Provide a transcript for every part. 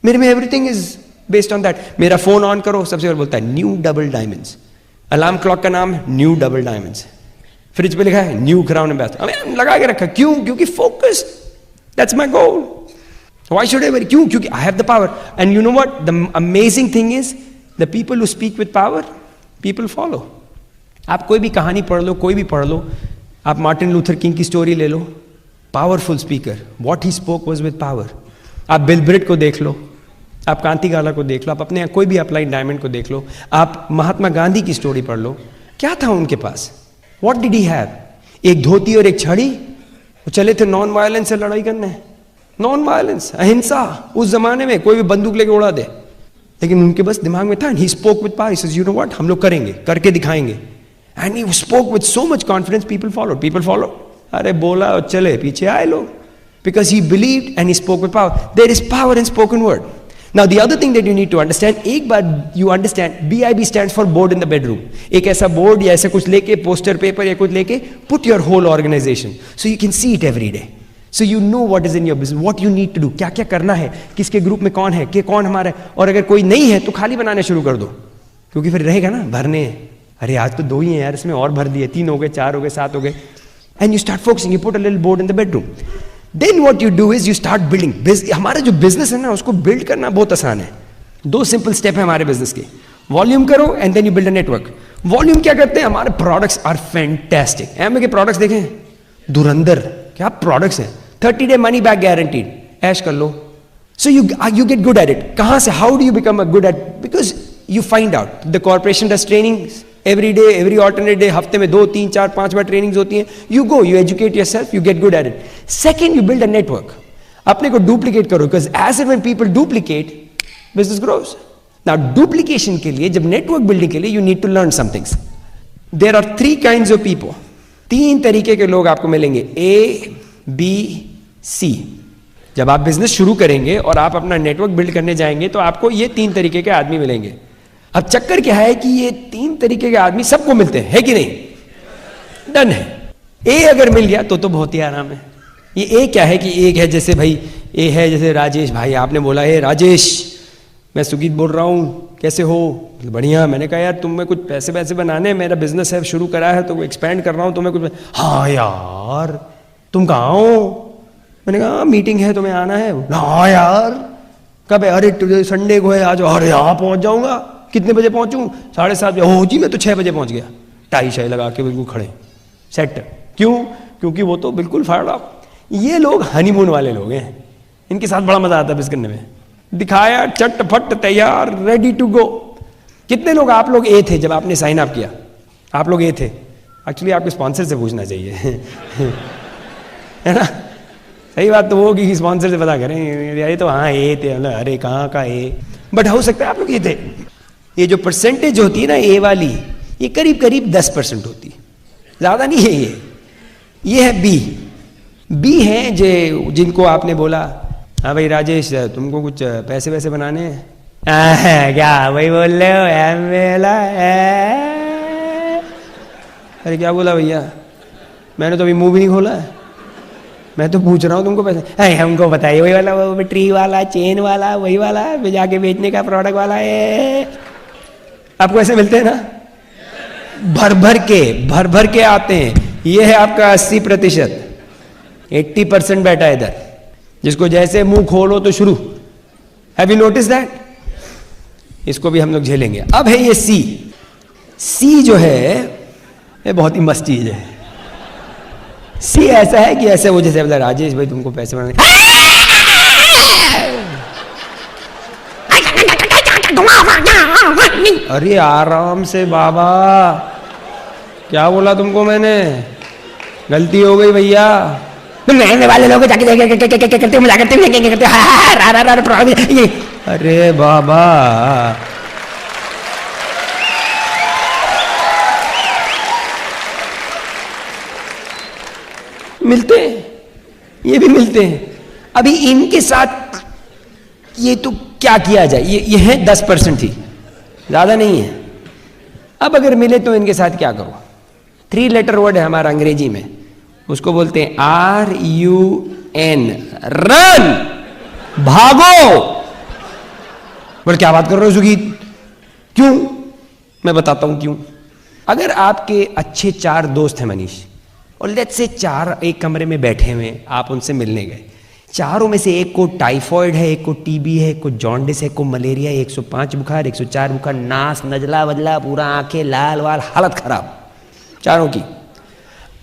मेरे में everything is based on that. मेरा फोन ऑन करो, सबसे पहले बोलता है new double diamonds. Alarm clock का नाम न्यू डबल डायमंड्स। फ्रिज पे लिखा है न्यू क्राउन एम्बेसडर, लगा के रखा। क्यों? क्योंकि focused, that's my goal. Why should I worry? क्यों? क्योंकि I have the power. And you know what the amazing thing is, the people who speak with power, people follow. आप कोई भी कहानी पढ़ लो, कोई भी पढ़ लो, आप मार्टिन लूथर किंग की स्टोरी ले लो, powerful speaker, what he spoke was with power. आप बिल ब्रिट को देख लो, आप कांतिगाला को देख लो, आप अपने कोई भी अपलाइन डायमंड को देख लो, आप महात्मा गांधी की स्टोरी पढ़ लो, क्या था उनके पास? What did he have? एक धोती और एक छड़ी। वो चले थे नॉन वायलेंस से लड़ाई करने, नॉन वायलेंस, अहिंसा। उस जमाने में कोई भी बंदूक लेके उड़ा दे, लेकिन उनके बस दिमाग में था, he spoke with power, he said you know what, हम लोग करेंगे, करके दिखाएंगे। And he spoke with so much confidence, people follow. अरे बोला और चले, पीछे आए लोग, because he believed and he spoke with power. There is power in spoken word. Now the other thing that you need to understand, एक बार you understand, BIB stands for board in the bedroom. एक ऐसा board या ऐसा कुछ लेके, poster paper या कुछ लेके, put your whole organization so you can see it every day. So you know what is in your business, what you need to do, क्या क्या करना है, किसके ग्रुप में कौन है, कौन हमारा है। और अगर कोई नहीं है तो खाली बनाने शुरू कर दो, क्योंकि फिर रहेगा ना, भरने हैं। अरे आज तो 2 ही हैं यार, इसमें और भर दिए, 3 हो गए, 4 हो गए, 7 हो गए। And you start focusing, you put a little board in the bedroom. Then what you do is you start building. हमारा जो बिजनेस है ना, उसको बिल्ड करना बहुत आसान है। 2 सिंपल स्टेप है हमारे बिजनेस के। वॉल्यूम करो and then you build a network. Volume क्या करते हैं? हमारे प्रोडक्ट्स आर फैंटास्टिक। एमवे के प्रोडक्ट्स देखें, धुरंधर, क्या प्रोडक्ट्स हैं। 30 डे मनी बैक गारंटीड, ऐश कर लो। So you get good at it. कहां से? How do you become a good at? Because you find out the corporation does training every day, every alternate day, हफ्ते में 2, 3, 4, 5 बार trainings होती हैं। You go, you educate yourself, you get good at it. Second, you build a network. अपने को duplicate करो, because as and when people duplicate, business grows. Now duplication के लिए, जब नेटवर्क बिल्डिंग के लिए, you need to learn some things. There are 3 kinds of people. 3 तरीके के लोग आपको मिलेंगे, A, B, C। जब आप बिजनेस शुरू करेंगे और आप अपना नेटवर्क बिल्ड करने जाएंगे तो आपको ये 3 तरीके के आदमी मिलेंगे। अब चक्कर क्या है कि ये 3 तरीके के आदमी सबको मिलते हैं, है कि नहीं? डन है। ए अगर मिल गया तो बहुत ही आराम है। ये ए क्या है कि एक है, जैसे भाई ए है, जैसे राजेश भाई, आपने बोला है राजेश मैं सुगीत बोल रहा हूँ, कैसे हो? बढ़िया। मैंने कहा यार तुम्हें कुछ पैसे बनाने, मेरा बिजनेस है, शुरू करा है तो एक्सपेंड कर रहा हूँ, तुम्हें कुछ। हाँ यार तुम कहाँ हो? मैंने कहा मीटिंग है, तुम्हें आना है? हाँ यार कब है? अरे संडे को है, आज। अरे यहाँ पहुँच जाऊँगा। कितने बजे पहुंचूं? 7:30 बजे। हो जी, मैं तो 6 बजे पहुंच गया। टाई शाई लगा के बिल्कुल खड़े, सेट। क्यों? क्योंकि वो तो बिल्कुल फाड़ ऑफ। ये लोग हनीमून वाले लोग हैं, इनके साथ बड़ा मजा आता है बिजनेस करने में। दिखाया, चटपट तैयार, रेडी टू गो। कितने लोग आप लोग ए थे जब आपने साइन अप किया? आप लोग ए थे? एक्चुअली आपके स्पॉन्सर से पूछना चाहिए है ना? सही बात तो वो कि स्पॉन्सर से पता करें, ये तो हाँ ए थे। अरे कहाँ का ए? बट हो सकता है आप लोग ये थे। ये जो परसेंटेज होती है ना ए वाली, ये करीब करीब 10% होती है, ज्यादा नहीं है। ये है बी। बी है जिनको आपने बोला हाँ भाई राजेश तुमको कुछ पैसे बनाने हैं। क्या वही बोल रहे हो? अरे क्या बोला भैया? मैंने तो अभी मुंह भी नहीं खोला है, मैं तो पूछ रहा हूँ तुमको पैसे। हमको बताइए, वही वाला, वो ट्री वाला, चेन वाला, वही वाला जाके बेचने का प्रोडक्ट वाला है। आपको ऐसे मिलते हैं ना, भर भर के आते हैं। ये है आपका 80%। 80% बैठा है इधर, जिसको जैसे मुंह खोलो तो शुरू। Have you notice that? इसको भी हम लोग झेलेंगे। अब है ये सी। सी जो है ये बहुत ही मस्त चीज है। सी ऐसा है कि ऐसे वो जैसे बोला राजेश भाई तुमको पैसे बनाने। अरे आराम से बाबा, क्या बोला तुमको मैंने? गलती हो गई भैया। रहने वाले लोग जाके मजा करते। अरे बाबा मिलते हैं, ये भी मिलते हैं। अभी इनके साथ ये तो क्या किया जाए? ये है 10% ही, ज्यादा नहीं है। अब अगर मिले तो इनके साथ क्या करो? 3 लेटर वर्ड है हमारा अंग्रेजी में, उसको बोलते हैं RUN, रन, भागो। बोले क्या बात कर रहे हो सुगीत, क्यों? मैं बताता हूं क्यों। अगर आपके अच्छे 4 दोस्त हैं मनीष, और लेट्स से 4 एक कमरे में बैठे हुए, आप उनसे मिलने गए, चारों में से एक को टाइफॉइड है, एक को टीबी है, एक को जॉन्डिस है, एक को मलेरिया है, 105 बुखार, 104 बुखार, नास नजला बदला, पूरा आंखें लाल वाल, हालत खराब चारों की।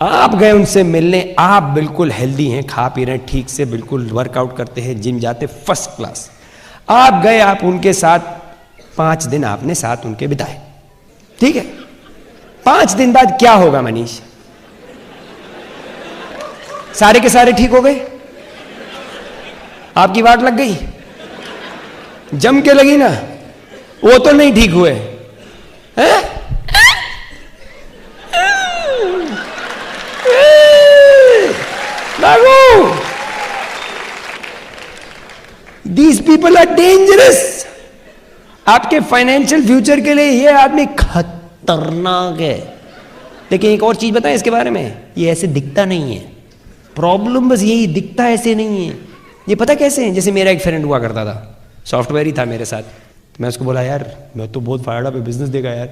आप गए उनसे मिलने, आप बिल्कुल हेल्दी हैं, खा पी रहे हैं ठीक से, बिल्कुल वर्कआउट करते हैं, जिम जाते, फर्स्ट क्लास। आप गए, आप उनके साथ 5 दिन आपने साथ उनके बिताए, ठीक है। 5 दिन बाद क्या होगा मनीष? सारे के सारे ठीक हो गए? आपकी वाट लग गई? जम के लगी ना? वो तो नहीं ठीक हुए हैं? बाबू, दीज पीपल आर डेंजरस। आपके फाइनेंशियल फ्यूचर के लिए ये आदमी खतरनाक है। लेकिन एक और चीज बताएं इसके बारे में, ये ऐसे दिखता नहीं है। प्रॉब्लम बस यही, दिखता ऐसे नहीं है। ये पता कैसे है? जैसे मेरा एक फ्रेंड हुआ करता था, सॉफ्टवेयर ही था मेरे साथ। मैं उसको बोला यार मैं तो बहुत फायदा पे बिजनेस देगा यार।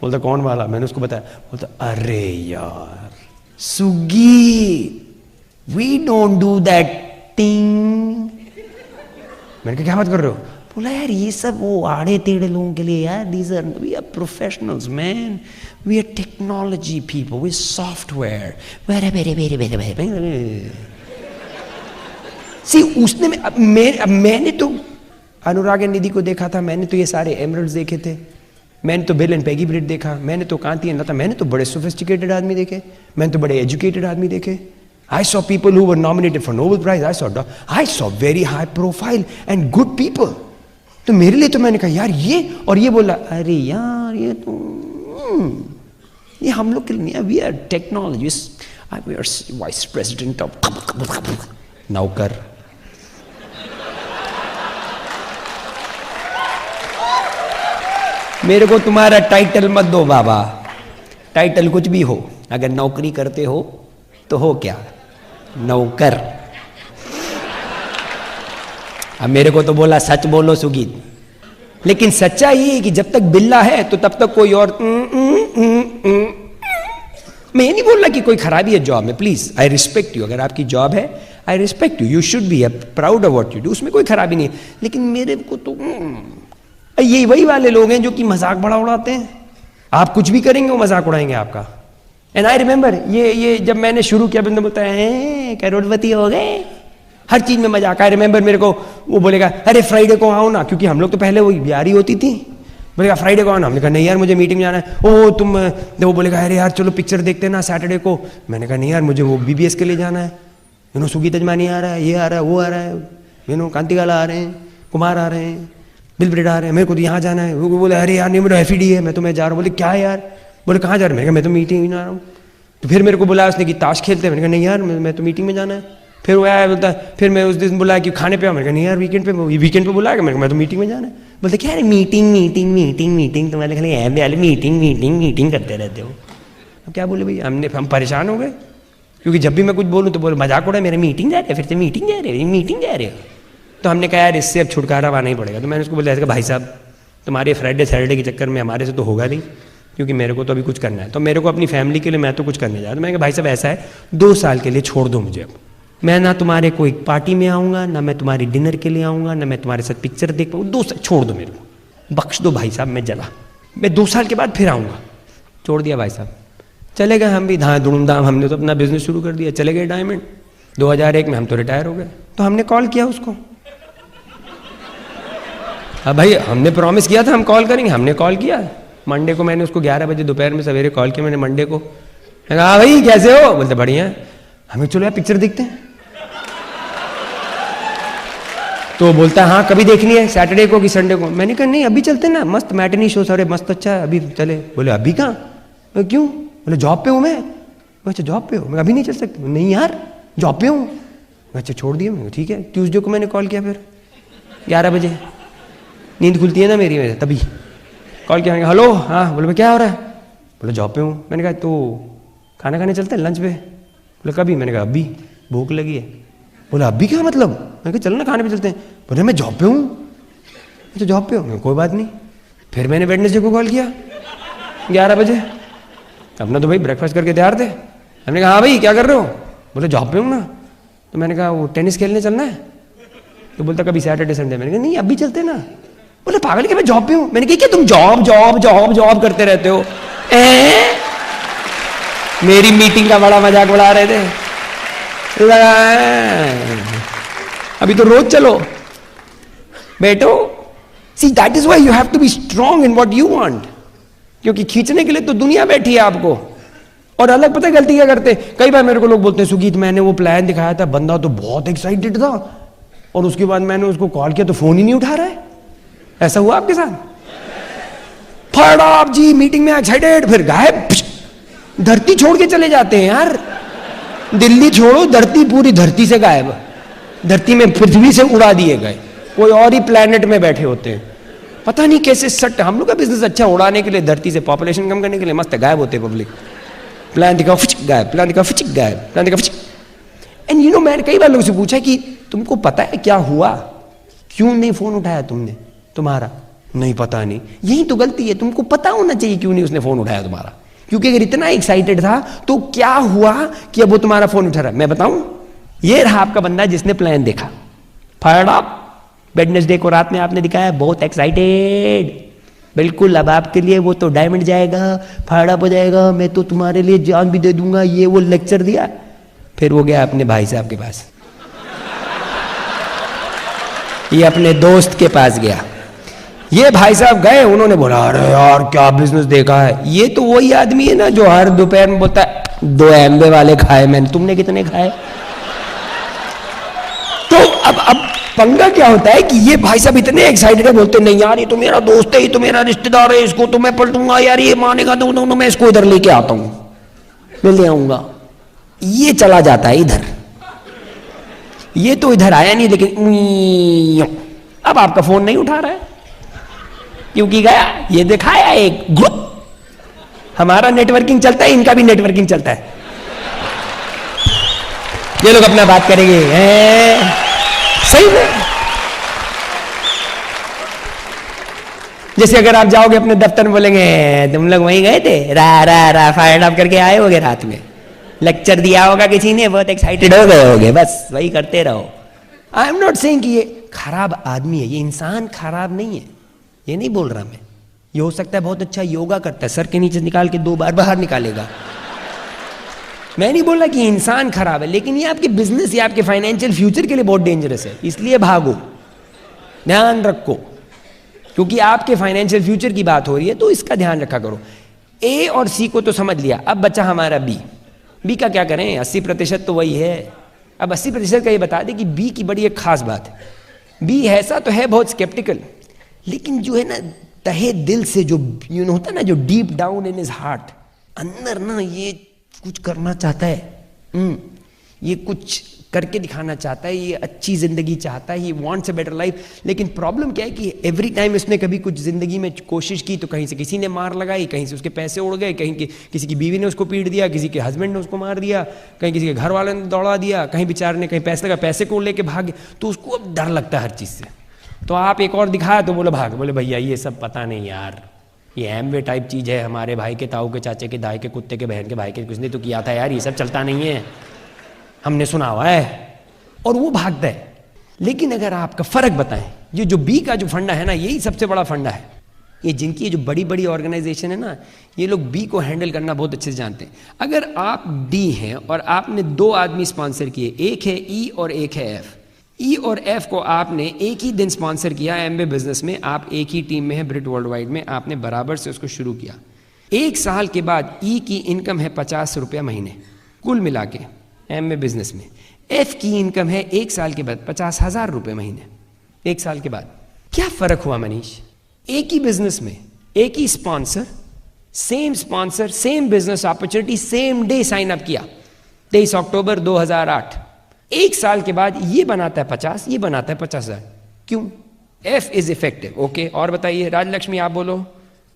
बोलता कौन वाला? मैंने उसको बताया। बोलता अरे यार सुगी, we don't do that thing. मैंने कहा क्या बात कर रहे हो? बोला यार ये सब वो आड़े टेढ़े लोगों के लिए यार, these are we are professionals man, we are technology people, we software. See उसने मैंने तो अनुराग एंड निधि को देखा था, मैंने तो ये सारे एमरल्ड्स देखे थे, मैंने तो बिल एंड पेगी ब्रिट देखा, मैंने तो कांति एंड लता, मैंने तो बड़े सोफिस्टिकेटेड आदमी देखे, मैंने तो बड़े एजुकेटेड आदमी देखे। I saw people who were nominated for Nobel Prize. I saw very high profile and good people. तो मेरे लिए तो मैंने कहा यार ये, और ये बोला अरे यार ये तो ये हम लोग के लिए, we are technologist, we are vice president of नौकर। मेरे को तुम्हारा टाइटल मत दो बाबा, टाइटल कुछ भी हो, अगर नौकरी करते हो तो हो क्या? नौकर। अब मेरे को तो बोला सच बोलो सुगीत, लेकिन सच्चा ये है कि जब तक बिल्ला है तो तब तक कोई और मैं ये नहीं बोल रहा कि कोई खराबी है जॉब में, प्लीज आई रिस्पेक्ट यू। अगर आपकी जॉब है I respect you, you should be proud of what you do, उसमें कोई खराबी नहीं है। लेकिन मेरे को तो ये वही वाले लोग हैं जो कि मजाक बड़ा उड़ाते हैं। आप कुछ भी करेंगे वो मजाक उड़ाएंगे आपका। एंड आई रिमेंबर ये जब मैंने शुरू किया, बंदा बोलता है करोड़पति हो गए, हर चीज में मजाक। आई रिमेंबर मेरे को वो बोलेगा अरे फ्राइडे को आओ ना, क्योंकि हम लोग तो पहले वो यारी होती थी, बोलेगा फ्राइडे को आओ ना। हमने कहा नहीं यार मुझे मीटिंग में जाना है। ओ तुम, वो बोलेगा अरे यार चलो पिक्चर देखते ना सैटरडे को। मैंने कहा नहीं यार मुझे वो BBS के लिए जाना है, सुगी तजमानी आ रहा है, ये आ रहा है, वो आ रहा है, कांतिगाला आ रहे हैं, कुमार आ रहे हैं, बिल ब्रिड आ रहे हैं, मेरे को तो यहाँ जाना है। वो बोले अरे यार नहीं मेरा FED है, मैं तो मैं जा रहा हूँ। बोले क्या यार? बोले कहाँ जा रहे? मैं कहा मैं तो मीटिंग में जा रहा हूँ। तो फिर मेरे को बुलाया उसने कि ताश खेलते हैं। मैंने कहा नहीं यार मैं तो मीटिंग में जाना है। फिर वो आया बोलता है, फिर मैं उस दिन बुलाया कि खाने पे आओ। मैंने कहा नहीं यार वीकेंड पे बुलाया। मैं तो मीटिंग में जाना है। बोलते क्या यार मीटिंग मीटिंग मीटिंग मीटिंग, तुम्हारे खाली ऐप वाले मीटिंग मीटिंग मीटिंग करते रहते हो। अब क्या बोले भाई, हम परेशान हो गए, क्योंकि जब भी मैं कुछ बोलूँ तो बोले मजाक उड़ा, मेरे मीटिंग जा रहे हैं, फिर से मीटिंग जा रहे हैं, मीटिंग जा रहे हो। तो हमने कहा यार इससे अब छुटकारा पाना ही पड़ेगा। तो मैंने उसको बोला ऐसा भाई साहब तुम्हारे फ्राइडे सैटरडे के चक्कर में हमारे से तो होगा नहीं, क्योंकि मेरे को तो अभी कुछ करना है, तो मेरे को अपनी फैमिली के लिए मैं तो कुछ करने जा रहा हूँ। मैंने कहा भाई साहब ऐसा है 2 साल के लिए छोड़ दो मुझे, अब मैं ना तुम्हारे कोई पार्टी में आऊँगा, ना मैं तुम्हारी डिनर के लिए आऊँगा, ना मैं तुम्हारे साथ पिक्चर देख पाऊँ। 2 साल छोड़ दो, मेरे को बख्श दो भाई साहब, मैं जला, मैं 2 साल के बाद फिर आऊँगा। छोड़ दिया भाई साहब, चले गए हम भी धूमधाम, हमने तो अपना बिजनेस शुरू कर दिया, चले गए डायमंड। 2001 में हम तो रिटायर हो गए। तो हमने कॉल किया उसको, अब भाई हमने प्रॉमिस किया था हम कॉल करेंगे, हमने कॉल किया। मंडे को मैंने उसको 11 बजे दोपहर में सवेरे कॉल किया मैंने मंडे को। मैं कहा भाई कैसे हो? बोलते बढ़िया। हमें चलो यार पिक्चर देखते हैं। तो बोलता हाँ कभी देखनी है, सैटरडे को कि संडे को? मैंने कहा नहीं अभी चलते ना, मस्त मैटनी शो सारे मस्त अच्छा है, अभी चले। बोले अभी कहाँ? क्यों? बोले जॉब पे हूँ मैं। अच्छा जॉब पे हो? मैं अभी नहीं चल सकती। नहीं यार जॉब पे हूँ। अच्छा छोड़ दिया। मैं ठीक है। ट्यूसडे को मैंने कॉल किया फिर 11 बजे, नींद खुलती है ना मेरी, मेरे तभी कॉल किया। हेलो हाँ। बोले क्या हो रहा है? बोले जॉब पे हूँ। मैंने कहा तो खाना खाने चलते हैं लंच पे? बोले कभी? मैंने कहा अभी भूख लगी है। बोला अभी क्या मतलब? मैंने कहा चलो ना खाने पे चलते हैं। बोले मैं जॉब पे हूँ। तो जॉब पे हो, कोई बात नहीं। फिर मैंने वेडनेसडे को कॉल किया 11 बजे, अपना तो भाई ब्रेकफास्ट करके तैयार थे। हमने कहा हाँ भाई क्या कर रहे हो? बोले जॉब पे हूँ ना। तो मैंने कहा वो टेनिस खेलने चलना है? तो बोलता कभी सैटरडे संडे। मैंने कहा नहीं अभी चलते ना। बोले पागल क्या, मैं जॉब पे हूँ। मैंने कहा क्या तुम जॉब जॉब जॉब जॉब करते रहते हो? मेरी मीटिंग का बड़ा मजाक उड़ा रहे थे। अभी तो रोज चलो बेटो। See that is why you have to be strong in what you want, क्योंकि खींचने के लिए तो दुनिया बैठी है आपको। और अलग पता है गलती क्या करते, कई बार मेरे को लोग बोलते हैं सुगीत मैंने वो प्लान दिखाया था, बंदा तो बहुत एक्साइटेड था और उसके बाद मैंने उसको कॉल किया तो फोन ही नहीं उठा रहा है। ऐसा हुआ आपके साथ? फड़ा आप जी मीटिंग में एक्साइटेड, फिर गायब, धरती छोड़ के चले जाते हैं यार। दिल्ली छोड़ो, धरती पूरी धरती से गायब, धरती में पृथ्वी से उड़ा दिए गए, कोई और ही प्लेनेट में बैठे होते हैं। पता नहीं कैसे सट। हम लोग का बिजनेस अच्छा उड़ाने के लिए, धरती से पॉपुलेशन कम करने के लिए मस्त गायब होते पब्लिक। प्लान दिखाओ फिचिक गायब, प्लान दिखाओ फिचिक गायब, प्लान दिखाओ फिचिक। एंड यू नो मैंने कई बार लोगों से पूछा कि तुमको पता है क्या हुआ, क्यों नहीं फोन उठाया तुमने? तुम्हारा नहीं पता नहीं। यही तो गलती है, तुमको पता होना चाहिए क्यों नहीं उसने फोन उठाया तुम्हारा। क्योंकि अगर इतना एक्साइटेड था तो क्या हुआ कि अब वो तुम्हारा फोन उठा रहा है? मैं बताऊं, ये रहा आपका बंदा जिसने प्लान देखा, फायर्ड अप। वेडनेसडे को रात में आपने दिखाया बहुत एक्साइटेड, बिल्कुल अब आपके लिए वो तो डायमंड जाएगा, फायर्ड अप हो जाएगा, मैं तो तुम्हारे लिए जान भी दे दूंगा, ये वो लेक्चर दिया। फिर वो गया अपने भाई साहब के पास, ये अपने दोस्त के पास गया। ये भाई साहब गए, उन्होंने बोला अरे यार क्या बिजनेस देखा है। ये तो वही आदमी है ना जो हर दोपहर में बोलता है 2 एम्बे वाले खाए मैंने, तुमने कितने खाए? तो अब पंगा क्या होता है कि ये भाई साहब इतने एक्साइटेड है, बोलते नहीं यार ये तो मेरा दोस्त है, ये तो मेरा रिश्तेदार है, इसको तो मैं पलटूंगा यार, ये मानेगा तो मैं इसको इधर लेके आता हूं, मैं ले आऊंगा। ये चला जाता है इधर, ये तो इधर आया नहीं, लेकिन अब आपका फोन नहीं उठा रहा है क्योंकि गया ये दिखाया एक ग्रुप। हमारा नेटवर्किंग चलता है, इनका भी नेटवर्किंग चलता है। ये लोग अपना बात करेंगे सही में। जैसे अगर आप जाओगे अपने दफ्तर में, बोलेंगे तुम लोग वहीं गए थे, रा फायर अप करके आए होगे, रात में लेक्चर दिया होगा किसी ने, बहुत एक्साइटेड हो गए होगे, बस वही करते रहो। आई एम नॉट सेइंग कि ये खराब आदमी है, ये इंसान खराब नहीं है, ये नहीं बोल रहा मैं। ये हो सकता है बहुत अच्छा योगा करता है, सर के नीचे निकाल के 2 बार बाहर निकालेगा। मैं नहीं बोल रहा कि इंसान खराब है, लेकिन ये आपके बिजनेस या आपके फाइनेंशियल फ्यूचर के लिए बहुत डेंजरस है, इसलिए भागो, ध्यान रखो, क्योंकि आपके फाइनेंशियल फ्यूचर की बात हो रही है, तो इसका ध्यान रखा करो। ए और सी को तो समझ लिया, अब बचा हमारा बी। बी का क्या करें? 80% तो वही है। अब 80% का ये बता दें कि बी की बड़ी एक खास बात है। बी ऐसा तो है बहुत स्केप्टिकल, लेकिन जो है ना तहे दिल से, जो यू नो होता है ना, जो deep down in his heart, अंदर ना ये कुछ करना चाहता है, ये कुछ करके दिखाना चाहता है, ये अच्छी जिंदगी चाहता है, he wants a better life. लेकिन प्रॉब्लम क्या है कि एवरी टाइम इसने कभी कुछ जिंदगी में कोशिश की तो कहीं से किसी ने मार लगाई, कहीं से उसके पैसे उड़ गए, कहीं किसी की बीवी ने उसको पीट दिया, किसी के हस्बैंड ने उसको मार दिया, कहीं किसी के घर वाले ने दौड़ा दिया, कहीं बेचारे ने कहीं पैसे लगा, पैसे को लेके भागे, तो उसको अब डर लगता है हर चीज़ से। तो आप एक और दिखाया तो बोले भाग, बोले भैया ये सब पता नहीं यार, ये एमवे टाइप चीज़ है, हमारे भाई के ताऊ के चाचे के दाई के कुत्ते के बहन के भाई के किसने तो किया था यार, ये सब चलता नहीं है, हमने सुना हुआ है, और वो भागता है। लेकिन अगर आपका फर्क बताएं, ये जो बी का जो फंडा है ना, यही सबसे बड़ा फंडा है। ये जिनकी जो बड़ी बड़ी ऑर्गेनाइजेशन है ना, ये लोग बी को हैंडल करना बहुत अच्छे से जानते हैं। अगर आप डी हैं और आपने 2 आदमी स्पॉन्सर किए, एक है ई और एक है एफ, ई और एफ को आपने एक ही दिन स्पॉन्सर किया एमवे बिजनेस में, आप एक ही टीम में है ब्रिट वर्ल्ड वाइड में, आपने बराबर से उसको शुरू किया। 1 साल के बाद ई की इनकम है 50 रुपया महीने कुल मिला के एमवे बिजनेस में, एफ की इनकम है 1 साल के बाद 50,000 रुपये महीने। 1 साल के बाद क्या फर्क हुआ मनीष? एक ही बिजनेस में एक ही sponsor, same business opportunity, same day sign up किया, 23 अक्टूबर 2008। 1 साल के बाद ये बनाता है 50, ये बनाता है 50,000। क्यों? F is effective. ओके, और बताइए राजलक्ष्मी, आप बोलो।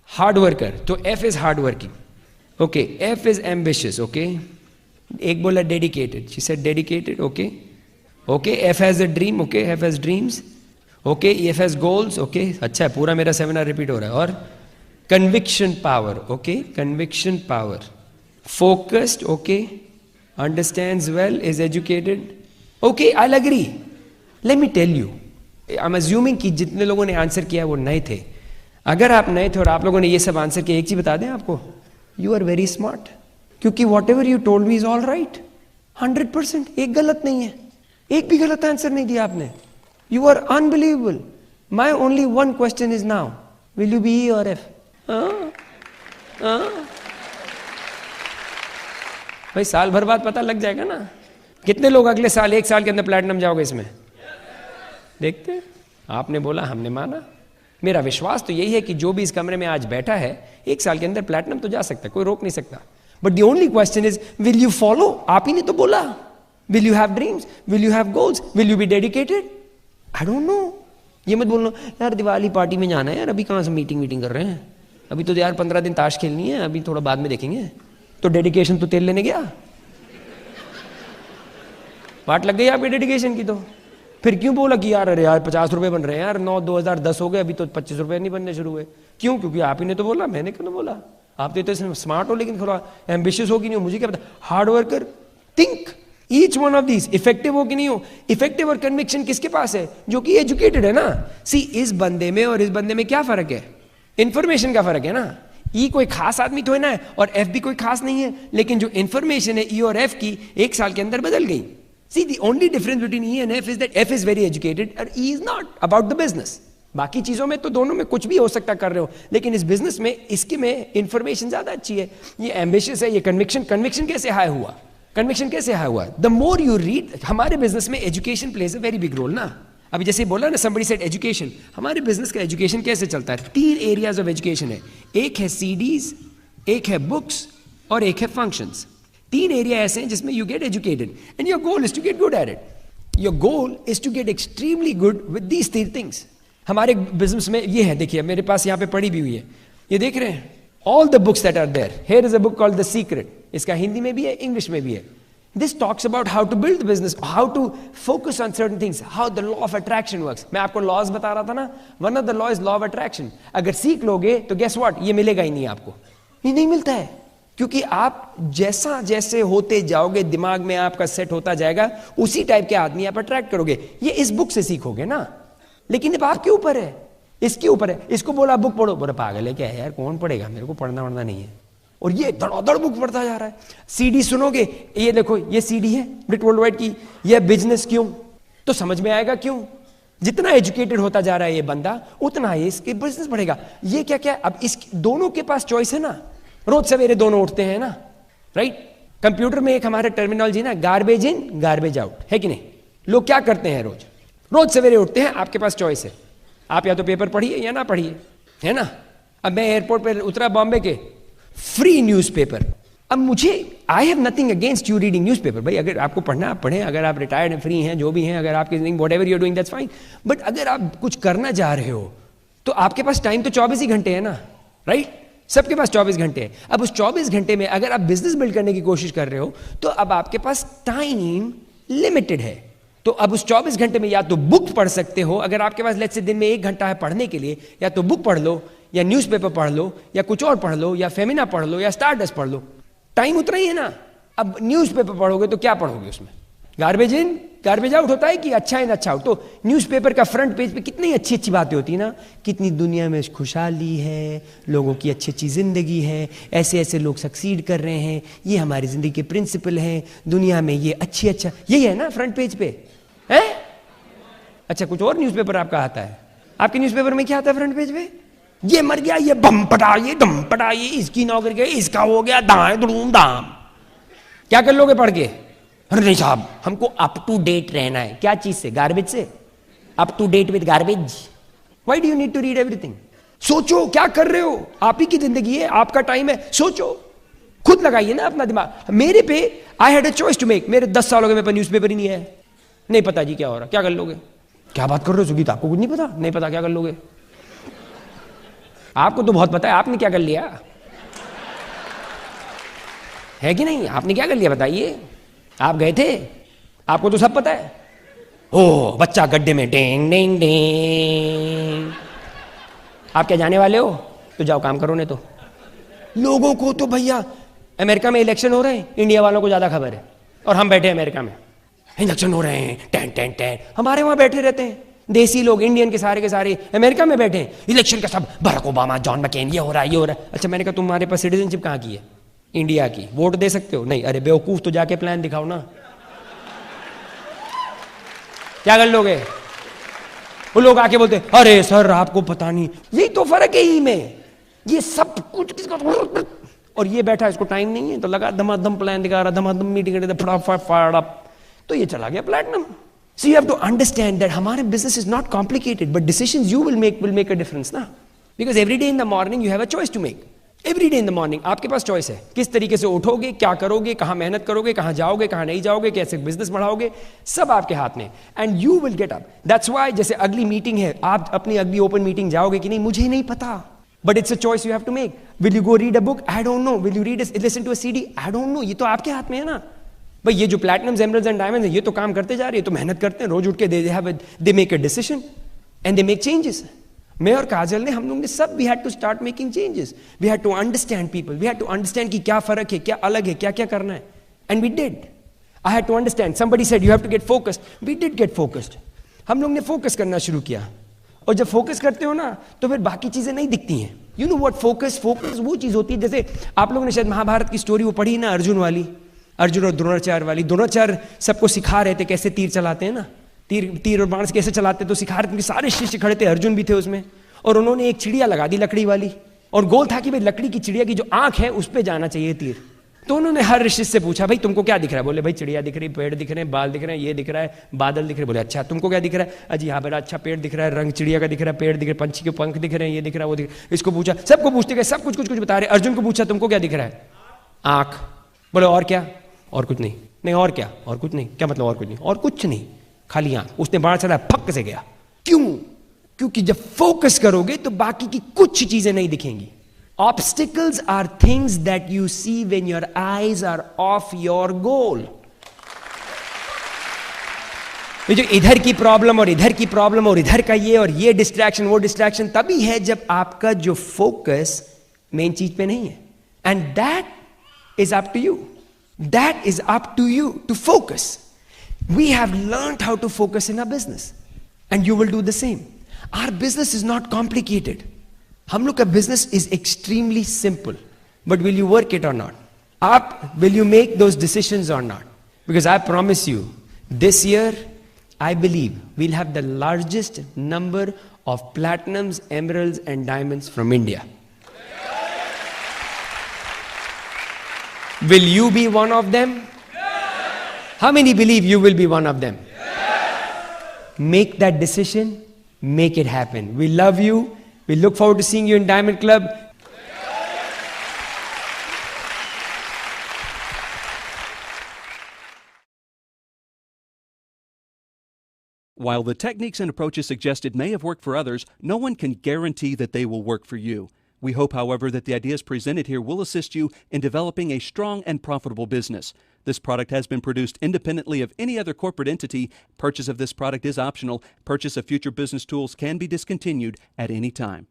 हार्ड वर्कर, तो F is hard working. Okay, F is ambitious. Okay, एक बोला dedicated, she said dedicated. Okay, F has a dream. Okay, F has dreams. Okay, EFS goals, okay, अच्छा है, पूरा मेरा सेमिनार रिपीट हो रहा है। और conviction power, okay, conviction power, focused, okay, understands well, is educated, okay, I agree. Let me tell you, I am assuming कि जितने लोगों ने आंसर किया वो नए थे। अगर आप नए थे और आप लोगों ने ये सब आंसर किया, एक चीज बता दें आपको, यू आर वेरी स्मार्ट, क्योंकि what ever you told me is all right, 100%, एक गलत नहीं है, एक भी गलत आंसर नहीं दिया आपने। You are unbelievable. My only one question is now, will you be E और F? भाई साल भर बाद पता लग जाएगा ना। कितने लोग अगले साल, 1 साल के अंदर प्लैटिनम जाओगे इसमें? देखते हैं। आपने बोला, हमने माना। मेरा विश्वास तो यही है कि जो भी इस कमरे में आज बैठा है, 1 साल के अंदर प्लैटिनम तो जा सकता है, कोई रोक नहीं सकता। But the only question is, will you follow? आप ही ने तो बोला, will you have dreams, will you have goals, will you be dedicated? I don't know. ये मत बोलना यार दिवाली पार्टी में जाना है यार, अभी कहाँ से मीटिंग कर रहे हैं, अभी तो यार 15 दिन ताश खेलनी है, अभी थोड़ा बाद में देखेंगे। तो डेडिकेशन तो तेल लेने गया, वाट लग गई आपकी डेडिकेशन की। तो फिर क्यों बोला कि यार अरे यार 50 रुपए बन रहे हैं यार, 2010 हो गए, अभी तो 25 रुपए नहीं बनने शुरू हुए। क्यों? क्योंकि आप ही ने तो बोला, मैंने क्यों बोला? आप तो इतने स्मार्ट हो, लेकिन थोड़ा एम्बिशियस हो कि नहीं हो मुझे क्या पता। Hard worker, think each one of these, effective हो कि नहीं हो। इफेक्टिव और कन्विक्शन किसके पास है? जो कि एजुकेटेड है ना। सी, इस बंदे में और इस बंदे में क्या फर्क है? इंफॉर्मेशन का फर्क है ना। ई कोई खास आदमी तो है ना, और एफ भी कोई खास नहीं है, लेकिन जो इंफॉर्मेशन है ई और एफ की 1 साल के अंदर बदल गई। See, the only difference between E and F is that F is very educated and E is not about the business. बाकी चीजों में तो दोनों में कुछ भी हो सकता कर रहे हो, लेकिन इस बिजनेस में इसके में इंफॉर्मेशन ज्यादा अच्छी है, ये एम्बिशियस है, ये कन्विक्शन कैसे हाई हुआ? कन्विक्शन कैसे हाई हुआ? द मोर यू रीड, हमारे बिजनेस में education plays a very big role ना। अभी जैसे बोला ना, somebody said एजुकेशन, हमारे बिजनेस का एजुकेशन कैसे चलता है? 3 एरियाज ऑफ एजुकेशन है, एक है CDs, एक है बुक्स और एक है फंक्शंस। 3 एरिया ऐसे हैं जिसमें you get educated and your goal is to get good at it. Your goal is to get extremely good with these 3 things. हमारे बिजनेस में ये है, देखिए मेरे पास यहाँ पे पड़ी भी हुई है, ये देख रहे हैं, all the books that are there. Here is a book called the secret, इसका हिंदी में भी है, इंग्लिश में भी है। This talks about how to build business, how to focus on certain things, how the law of attraction works. मैं आपको laws बता रहा था ना, one of the law is law of attraction. अगर सीख लोगे तो गेस व्हाट, ये मिलेगा ही नहीं आपको, ये नहीं मिलता है, क्योंकि आप जैसा जैसे होते जाओगे, दिमाग में आपका सेट होता जाएगा, उसी टाइप के आदमी आप अट्रैक्ट करोगे। ये इस बुक से सीखोगे ना, लेकिन अब आपके ऊपर है, इसके ऊपर है। इसको बोला बुक पढ़ो, बोला पागल है क्या है यार, कौन पढ़ेगा, मेरे को पढ़ना वढ़ना नहीं है, और ये धड़ाधड़ बुक पढ़ता जा रहा है। CD सुनोगे, ये देखो ये CD है ब्रिट वर्ल्ड वाइड की, ये बिजनेस क्यों, तो समझ में आएगा क्यों। जितना एजुकेटेड होता जा रहा है ये बंदा, उतना ही इसके बिजनेस बढ़ेगा। ये क्या क्या, अब इस दोनों के पास चॉइस है ना, रोज सवेरे दोनों उठते हैं ना, राइट। कंप्यूटर में एक हमारे टर्मिनोलॉजी ना, गार्बेज इन गार्बेज आउट, है कि नहीं। लोग क्या करते हैं, रोज सवेरे उठते हैं, आपके पास चॉइस है, आप या तो पेपर पढ़िए या ना पढ़िए, है ना। अब मैं एयरपोर्ट पर उतरा बॉम्बे के, फ्री न्यूज़पेपर। अब मुझे, I have nothing against you reading newspaper, भाई अगर आपको पढ़ना आप पढ़ें, अगर आप रिटायर्ड हैं, फ्री हैं, जो भी हैं, अगर आपकी whatever you are doing that's fine. But अगर आप कुछ करना चाह रहे हो तो आपके पास टाइम तो 24 ही घंटे है ना, राइट। सबके पास 24 घंटे है। अब उस 24 घंटे में अगर आप बिजनेस बिल्ड करने की कोशिश कर रहे हो, तो अब आपके पास टाइम लिमिटेड है। तो अब उस 24 घंटे में या तो बुक पढ़ सकते हो, अगर आपके पास लेट्स से दिन में 1 घंटा है पढ़ने के लिए, या तो बुक पढ़ लो, या न्यूज़पेपर पढ़ लो, या कुछ और पढ़ लो, या फेमिना पढ़ लो, या स्टारडस्ट पढ़ लो। टाइम उतना ही है ना। अब न्यूज़पेपर पढ़ोगे तो क्या पढ़ोगे उसमें, गार्बेज इन गार्बेज आउट होता है कि अच्छा इन अच्छा आउट। तो न्यूज़पेपर का फ्रंट पेज पे कितनी अच्छी अच्छी बातें होती है ना, कितनी दुनिया में खुशहाली है, लोगों की अच्छी अच्छी जिंदगी है, ऐसे ऐसे लोग सक्सीड कर रहे हैं, ये हमारी जिंदगी के प्रिंसिपल हैं, दुनिया में ये अच्छी अच्छा, यही है ना फ्रंट पेज पे है। अच्छा, कुछ और न्यूज़पेपर आपका आता है, आपके न्यूज़पेपर में क्या आता है फ्रंट पेज पे? ये मर गया, ये बम पटा, ये दम पटा, ये इसकी नौकरी गई, इसका हो गया दाएं धूम धाम। क्या कर लोगे पढ़ के? अरे नहीं साहब, हमको अप टू डेट रहना है। क्या चीज से? गार्बेज से। Up to date with garbage. Why do you need to read everything? सोचो क्या कर रहे हो, आप ही की जिंदगी है, आपका टाइम है, सोचो, खुद लगाइए ना अपना दिमाग। मेरे पे I had a choice to make. मेरे 10 साल हो गए, मेरे पास न्यूज़पेपर ही नहीं है, नहीं पता जी क्या हो रहा, क्या कर लोगे? क्या बात कर रहे हो सुगीत, आपको कुछ नहीं पता? नहीं पता, क्या कर लोगे? आपको तो बहुत पता है, आपने क्या कर लिया है कि नहीं? आपने क्या कर लिया बताइए? आप गए थे, आपको तो सब पता है। ओ बच्चा गड्ढे में, डेंग डेंग डेंग। आप क्या जाने वाले हो? तो जाओ काम करो। नहीं तो लोगों को तो भैया अमेरिका में इलेक्शन हो रहे हैं, इंडिया वालों को ज्यादा खबर है, और हम बैठे अमेरिका में, इलेक्शन हो रहे हैं, टेन टेन टेन, हमारे वहां बैठे रहते हैं देसी लोग, इंडियन के सारे अमेरिका में बैठे हैं, इलेक्शन का सब, बराक ओबामा, जॉन मैकेन, ये हो रहा है, ये हो रहा है। अच्छा मैंने कहा तुम्हारे पास सिटीजनशिप कहाँ की है? इंडिया की। वोट दे सकते हो? नहीं। अरे बेवकूफ, तो जाके प्लान दिखाओ ना, क्या कर लोगे? वो लोग आके बोलते अरे सर आपको पता नहीं, यही तो फर्क है ही में, ये सब कुछ किसका, और ये बैठा, इसको टाइम नहीं है, तो लगा धमाधम प्लान दिखा रहा, धमाधम मीटिंग, फटाफट फाड़, तो ये चला गया platinum. So you have to understand that हमारे business is not complicated, but decisions you will make a difference ना, because every day in the morning you have a choice to make. Every day in the morning आपके पास choice है, किस तरीके से उठोगे, क्या करोगे, कहाँ मेहनत करोगे, कहाँ जाओगे, कहाँ नहीं जाओगे, कैसे business बढ़ाओगे, सब आपके हाथ में, and you will get up. That's why जैसे अगली मीटिंग है, आप अपनी अगली ओपन मीटिंग जाओगे कि नहीं मुझे नहीं पता, but it's a choice you have to make. Will you go read a book? I don't know. Will you listen to a CD? I don't know. ये तो आपके हाथ में है ना भाई। ये जो प्लैटिनम्स, एमरल्ड्स एंड डायमंड्स है, ये तो काम करते जा रही है, तो मेहनत करते हैं, रोज उठ के they make a decision and they make changes. मैं और काजल ने, हम लोग ने सब, we had to start making changes, we had to understand people, we had to understand कि क्या फर्क है, क्या अलग है, क्या क्या करना है, and we did. I had to understand, somebody said you have to get focused, we did get focused. हम लोग ने फोकस करना शुरू किया, और जब फोकस करते हो ना तो फिर बाकी चीजें नहीं दिखती हैं। यू नो व्हाट फोकस वो चीज होती है, जैसे आप लोगों ने शायद महाभारत की स्टोरी वो पढ़ी ना, अर्जुन और द्रोणाचार्य वाली। द्रोणाचार्य सबको सिखा रहे थे कैसे तीर चलाते हैं ना, तीर और बाण कैसे चलाते, तो सिखा रहे थे, सारे शिष्य खड़े थे, अर्जुन भी थे उसमें, और उन्होंने एक चिड़िया लगा दी लकड़ी वाली, और गोल था कि भाई लकड़ी की चिड़िया की जो आंख है उस पर जाना चाहिए तीर। तो उन्होंने हर शिष्य से पूछा भाई तुमको क्या दिख रहा है? बोले भाई चिड़िया दिख रही, पेड़ दिख रहे हैं, बाल दिख रहे हैं, ये दिख रहा है, बादल दिख रहे हैं। बोले अच्छा तुमको क्या दिख रहा है? अजी हाँ बेटा, अच्छा पेड़ दिख रहा है, रंग चिड़िया का दिख रहा है, पेड़ दिख रहा है, पंछी के पंख दिख रहे हैं, ये दिख रहा है, वो दिख रहा है। इसको पूछा, सबको पूछते गए, सब कुछ बता रहे। अर्जुन को पूछा तुमको क्या दिख रहा है? आंख। बोले और क्या? और कुछ नहीं। नहीं और क्या? और कुछ नहीं। क्या मतलब और कुछ नहीं? और कुछ नहीं, खाली आंख। उसने बाण चलाया, फक से गया। क्यों? क्योंकि जब फोकस करोगे तो बाकी की कुछ चीजें नहीं दिखेंगी। Obstacles are things that you see when your eyes are off your goal. ये जो इधर की प्रॉब्लम और इधर की प्रॉब्लम और इधर का ये और ये डिस्ट्रैक्शन वो डिस्ट्रैक्शन तभी है जब आपका जो फोकस मेन चीज पे नहीं है। And that is up to you, that is up to you to focus. We have learned how to focus in our business and you will do the same. Our business is not complicated. हम लोग का business is extremely simple, but will you work it or not? आप will you make those decisions or not? Because I promise you this year I believe we'll have the largest number of platinums, emeralds and diamonds from India. Will you be one of them? How many believe you will be one of them? Make that decision, make it happen. We love you. We look forward to seeing you in Diamond Club. While the techniques and approaches suggested may have worked for others, no one can guarantee that they will work for you. We hope, however, that the ideas presented here will assist you in developing a strong and profitable business. This product has been produced independently of any other corporate entity. Purchase of this product is optional. Purchase of future business tools can be discontinued at any time.